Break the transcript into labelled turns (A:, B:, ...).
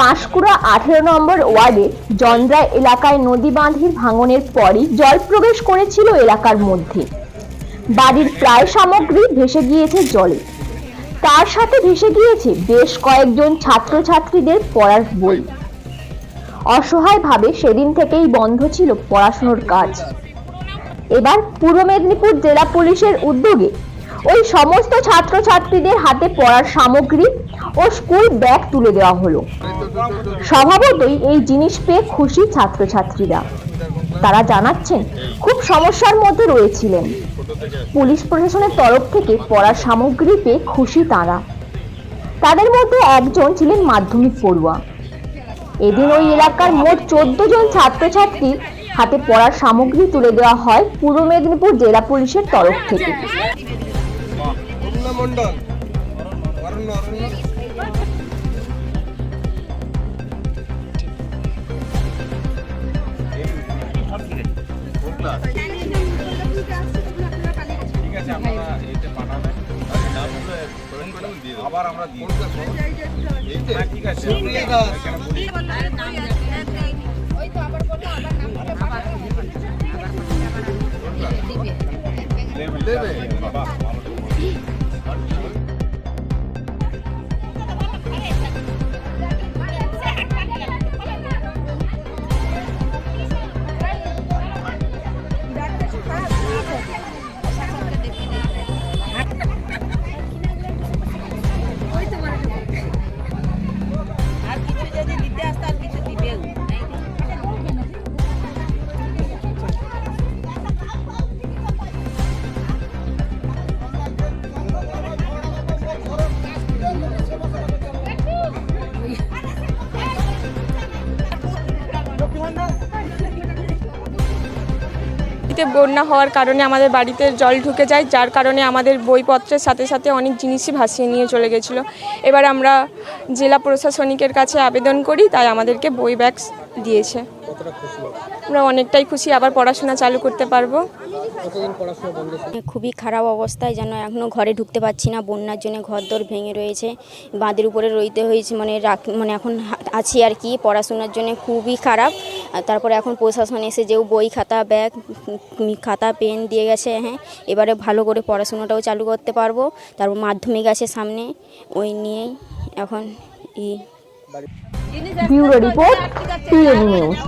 A: পাঁশকুড়া 18 নম্বর ওয়ার্ডে জন্দ্রা এলাকায় নদী বাঁধের ভাঙনের পরই জল প্রবেশ করেছিল এলাকার মধ্যে। বাড়ির প্রায় সামগ্রী ভেসে গিয়েছে জলে। তার সাথে ভেসে গিয়েছে বেশ কয়েকজন ছাত্রছাত্রীদের পড়ার বই। অসহায়ভাবে সেদিন থেকেই বন্ধ ছিল পড়াশোনার কাজ। এবার পূর্ব মেদিনীপুর জেলা পুলিশের উদ্যোগে ওই সমস্ত ছাত্রছাত্রীদের হাতে পড়ার সামগ্রী ও স্কুল ব্যাগ তুলে দেওয়া হলো। স্বভাবতই এই জিনিস পেয়ে খুশি ছাত্রছাত্রীরা। তারা জানাচ্ছেন খুব সমস্যার মধ্যে রয়েছিলেন। পুলিশ প্রশাসনের তরফ থেকে পড়ার সামগ্রী পেয়ে খুশি তারা। তাদের মধ্যে একজন ছিলেন মাধ্যমিক পড়ুয়া। এদিন ওই এলাকার মোট 14 জন ছাত্রছাত্রীর হাতে পড়ার সামগ্রী তুলে দেওয়া হয় পূর্ব মেদিনীপুর জেলা পুলিশের তরফ থেকে।
B: আবার আমরা দিয়ে ঠিক আছে ওই তো আবার বললো আবার নাম দেবে বাবা
C: বন্যা হওয়ার কারণে আমাদের বাড়িতে জল ঢুকে যায়, যার কারণে আমাদের বইপত্রের সাথে সাথে অনেক জিনিসই ভাসিয়ে নিয়ে চলে গেছিলো। এবার আমরা জেলা প্রশাসনিকের কাছে আবেদন করি, তাই আমাদেরকে বই ব্যাগ দিয়েছে। আমরা অনেকটাই খুশি, আবার পড়াশোনা চালু করতে পারবো।
D: খুবই খারাপ অবস্থায়, যেন এখনও ঘরে ঢুকতে পারছি না। বন্যার জন্য ঘরদোর ভেঙে রয়েছে, বাঁধের উপরে রইতে হয়েছে, মানে এখন আছি আর কি। পড়াশোনার জন্য খুবই খারাপ। তারপরে এখন প্রশাসন এসে যেও বই খাতা ব্যাগ খাতা পেন দিয়ে গেছে। হ্যাঁ, এবারে ভালো করে পড়াশোনাটাও চালু করতে পারবো। তারপর মাধ্যমিক আছে সামনে, ওই নিয়েই এখন
A: ব্যুরো রিপোর্ট, PN নিউজ।